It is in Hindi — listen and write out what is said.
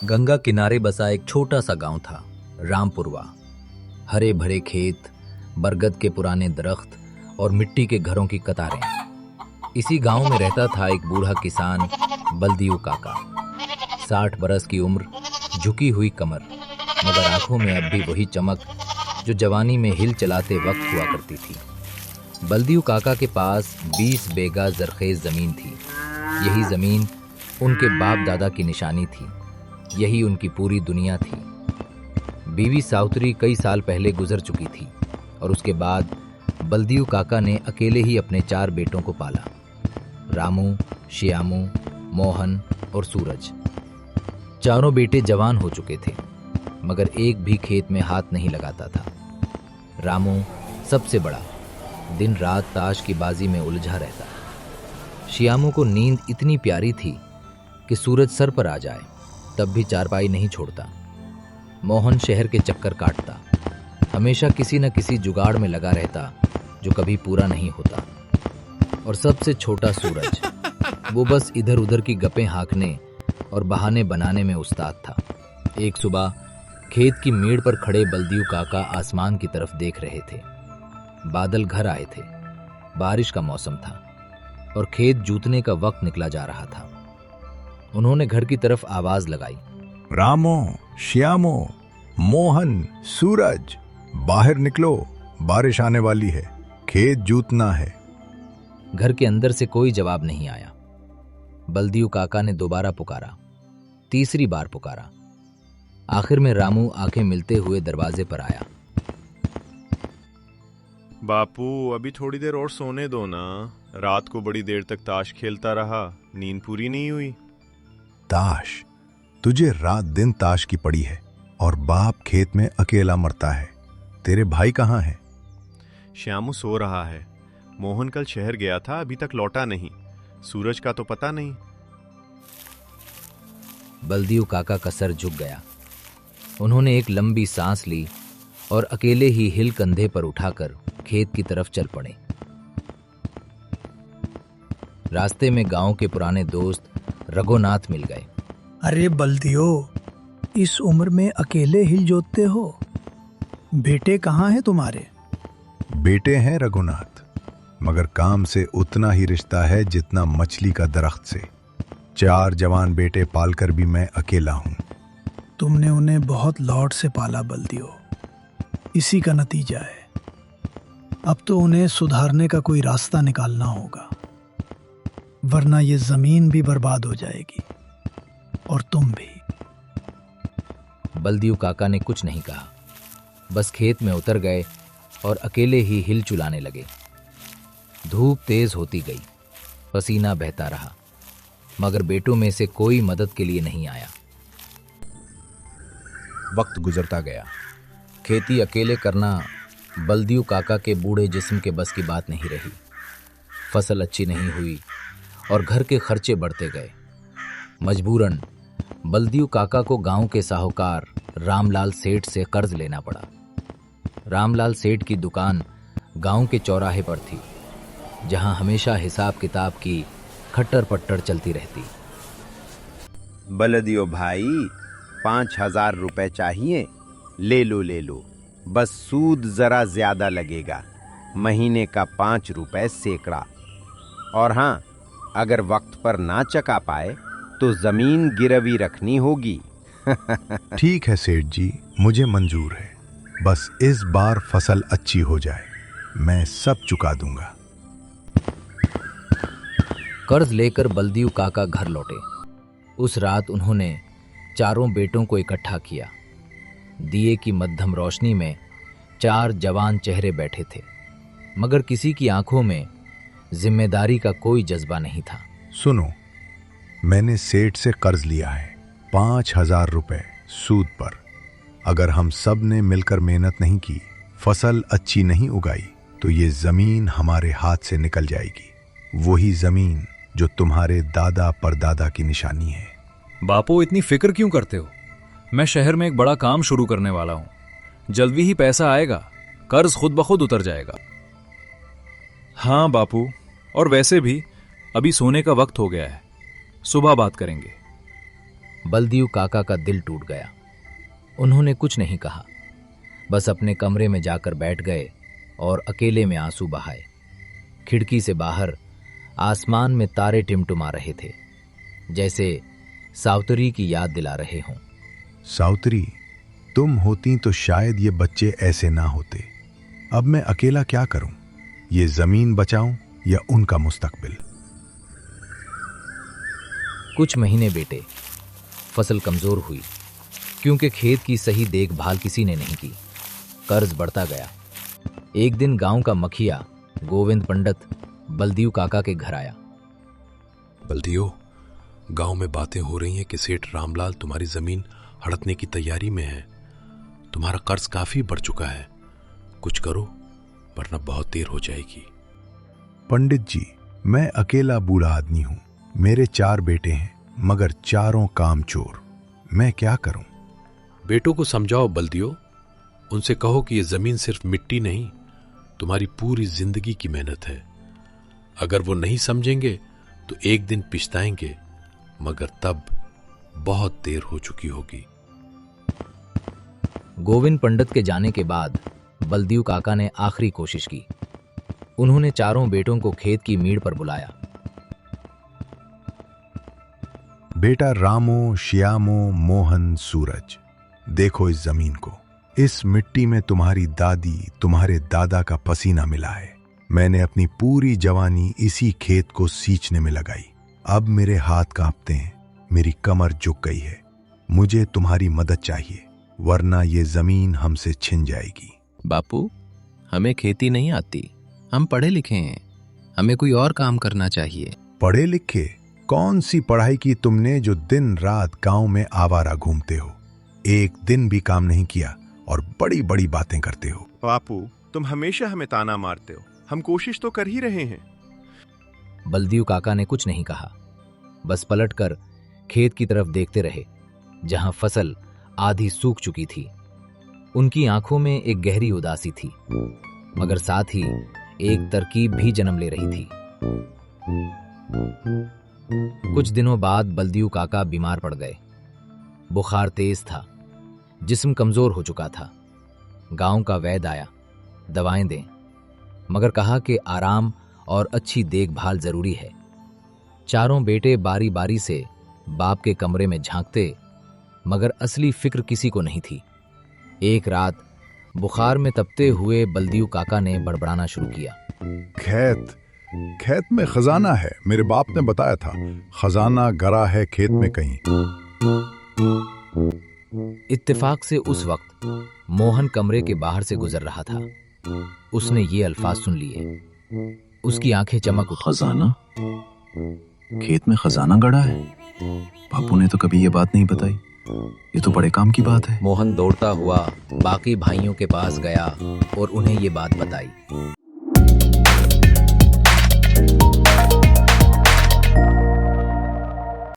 गंगा किनारे बसा एक छोटा सा गांव था, रामपुरवा। हरे भरे खेत, बरगद के पुराने दरख्त और मिट्टी के घरों की कतारें। इसी गांव में रहता था एक बूढ़ा किसान, बलदियू काका। 60 बरस की उम्र, झुकी हुई कमर, मगर आंखों में अब भी वही चमक जो जवानी में हिल चलाते वक्त हुआ करती थी। बलदियू काका के पास 20 बीघा जरखेज जमीन थी। यही जमीन उनके बाप दादा की निशानी थी। यही उनकी पूरी दुनिया थी। बीवी साउतरी कई साल पहले गुजर चुकी थी और उसके बाद बलदियू काका ने अकेले ही अपने 4 बेटों को पाला, रामू, श्यामू, मोहन और सूरज। चारों बेटे जवान हो चुके थे, मगर एक भी खेत में हाथ नहीं लगाता था। रामू सबसे बड़ा, दिन रात ताश की बाजी में उलझा रहता। श्यामू को नींद इतनी प्यारी थी कि सूरज सर पर आ जाए तब भी चारपाई नहीं छोड़ता। मोहन शहर के चक्कर काटता, हमेशा किसी न किसी जुगाड़ में लगा रहता जो कभी पूरा नहीं होता। और सबसे छोटा सूरज, वो बस इधर उधर की गप्पें हाँकने और बहाने बनाने में उस्ताद था। एक सुबह खेत की मेड़ पर खड़े बलदियू काका आसमान की तरफ देख रहे थे। बादल घर आए थे, बारिश का मौसम था और खेत जूतने का वक्त निकला जा रहा था। उन्होंने घर की तरफ आवाज लगाई, रामो, श्यामो, मोहन, सूरज, बाहर निकलो, बारिश आने वाली है, खेत जूतना है। घर के अंदर से कोई जवाब नहीं आया। बलदियू काका ने दोबारा पुकारा, तीसरी बार पुकारा। आखिर में रामू आंखें मिलते हुए दरवाजे पर आया। बापू, अभी थोड़ी देर और सोने दो ना। रात को बड़ी देर तक ताश खेलता रहा, नींद पूरी नहीं हुई। ताश? तुझे रात दिन ताश की पड़ी है और बाप खेत में अकेला मरता है। तेरे भाई कहाँ हैं? श्यामू सो रहा है। मोहन कल शहर गया था, अभी तक लौटा नहीं। सूरज का तो पता नहीं। बलदियू काका का सर झुक गया। उन्होंने एक लंबी सांस ली और अकेले ही हिल कंधे पर उठाकर खेत की तरफ चल पड़े। रास्ते में गांव के पुराने दोस्त रघुनाथ मिल गए। अरे बलदियो, इस उम्र में अकेले हिल जोतते हो? बेटे कहाँ हैं तुम्हारे? बेटे हैं रघुनाथ, मगर काम से उतना ही रिश्ता है जितना मछली का दरख्त से। 4 जवान बेटे पालकर भी मैं अकेला हूं। तुमने उन्हें बहुत लौट से पाला बलदियो, इसी का नतीजा है। अब तो उन्हें सुधारने का कोई रास्ता निकालना होगा, वरना ये जमीन भी बर्बाद हो जाएगी और तुम भी। बलदियू काका ने कुछ नहीं कहा, बस खेत में उतर गए और अकेले ही हिल चुलाने लगे। धूप तेज होती गई, पसीना बहता रहा, मगर बेटों में से कोई मदद के लिए नहीं आया। वक्त गुजरता गया। खेती अकेले करना बलदियू काका के बूढ़े जिस्म के बस की बात नहीं रही। फसल अच्छी नहीं हुई और घर के खर्चे बढ़ते गए। मजबूरन बलदियू काका को गांव के साहूकार रामलाल सेठ से कर्ज लेना पड़ा। रामलाल सेठ की दुकान गांव के चौराहे पर थी, जहां हमेशा हिसाब किताब की खट्टर पट्टर चलती रहती। बलदियो भाई, 5,000 रुपए चाहिए? ले लो, बस सूद जरा ज्यादा लगेगा, महीने का 5 रुपए सैकड़ा। और हाँ, अगर वक्त पर ना चका पाए तो जमीन गिरवी रखनी होगी। ठीक है सेठ जी, मुझे मंजूर है। बस इस बार फसल अच्छी हो जाए, मैं सब चुका दूंगा। कर्ज लेकर बलदियू काका घर लौटे। उस रात उन्होंने चारों बेटों को इकट्ठा किया। दिए की मध्यम रोशनी में 4 जवान चेहरे बैठे थे, मगर किसी की आंखों में जिम्मेदारी का कोई जज्बा नहीं था। सुनो, मैंने सेठ से कर्ज लिया है 5,000 रुपए सूद पर। अगर हम सब ने मिलकर मेहनत नहीं की, फसल अच्छी नहीं उगाई, तो ये जमीन हमारे हाथ से निकल जाएगी। वही जमीन जो तुम्हारे दादा परदादा की निशानी है। बापू, इतनी फिक्र क्यों करते हो? मैं शहर में एक बड़ा काम शुरू करने वाला हूं। जल्दी ही पैसा आएगा, कर्ज खुद ब खुद उतर जाएगा। हाँ बापू, और वैसे भी अभी सोने का वक्त हो गया है, सुबह बात करेंगे। बलदीव काका का दिल टूट गया। उन्होंने कुछ नहीं कहा, बस अपने कमरे में जाकर बैठ गए और अकेले में आंसू बहाए। खिड़की से बाहर आसमान में तारे टिमटिमा रहे थे, जैसे सावतरी की याद दिला रहे हों। सावतरी, तुम होती तो शायद ये बच्चे ऐसे ना होते। अब मैं अकेला क्या करूं? ये जमीन बचाऊं या उनका मुस्तकबिल? कुछ महीने बीते। फसल कमजोर हुई क्योंकि खेत की सही देखभाल किसी ने नहीं की। कर्ज बढ़ता गया। एक दिन गांव का मुखिया गोविंद पंडित बलदीव काका के घर आया। बलदियो, गांव में बातें हो रही हैं कि सेठ रामलाल तुम्हारी जमीन हड़पने की तैयारी में है। तुम्हारा कर्ज काफी बढ़ चुका है, कुछ करो वरना बहुत देर हो जाएगी। पंडित जी, मैं अकेला बूढ़ा आदमी हूं। मेरे 4 बेटे हैं, मगर चारों कामचोर। मैं क्या करूं? बेटों को समझाओ बलदियो, उनसे कहो कि यह जमीन सिर्फ मिट्टी नहीं, तुम्हारी पूरी जिंदगी की मेहनत है। अगर वो नहीं समझेंगे तो एक दिन पछताएंगे, मगर तब बहुत देर हो चुकी होगी। गोविंद पंडित के जाने के बाद बलदीव काका ने आखिरी कोशिश की। उन्होंने चारों बेटों को खेत की मीड़ पर बुलाया। बेटा रामो, श्यामो, मोहन, सूरज, देखो इस जमीन को। इस मिट्टी में तुम्हारी दादी, तुम्हारे दादा का पसीना मिला है। मैंने अपनी पूरी जवानी इसी खेत को सींचने में लगाई। अब मेरे हाथ कांपते हैं, मेरी कमर झुक गई है। मुझे तुम्हारी मदद चाहिए, वरना ये जमीन हमसे छिन जाएगी। बापू, हमें खेती नहीं आती, हम पढ़े लिखे हैं, हमें कोई और काम करना चाहिए। पढ़े लिखे? कौन सी पढ़ाई की तुमने जो दिन रात गांव में आवारा घूमते हो? एक दिन भी काम नहीं किया और बड़ी बड़ी बातें करते हो। बापू, तुम हमेशा हमें ताना मारते हो, हम कोशिश तो कर ही रहे हैं। बलदीव काका ने कुछ नहीं कहा, बस पलटकर खेत की तरफ देखते रहे, जहां फसल आधी सूख चुकी थी। उनकी आंखों में एक गहरी उदासी थी, मगर साथ ही एक तरकीब भी जन्म ले रही थी। कुछ दिनों बाद बलदीव काका बीमार पड़ गए। बुखार तेज था, जिस्म कमजोर हो चुका था। गांव का वैद्य आया, दवाएं दें, मगर कहा कि आराम और अच्छी देखभाल जरूरी है। चारों बेटे बारी बारी से बाप के कमरे में झांकते, मगर असली फिक्र किसी को नहीं थी। एक रात बुखार में तपते हुए बलदीव काका ने बड़बड़ाना शुरू किया। खेत में खजाना है, मेरे बाप ने बताया था। खजाना गरा है खेत में कहीं। इत्तेफाक से उस वक्त मोहन कमरे के बाहर से गुजर रहा था। उसने ये अल्फाज सुन लिए। उसकी आंखें चमक उठी। खजाना? खेत में खजाना गड़ा है? बापू ने तो कभी ये बात नहीं बताई। ये तो बड़े काम की बात है। मोहन दौड़ता हुआ बाकी भाइयों के पास गया और उन्हें ये बात बताई।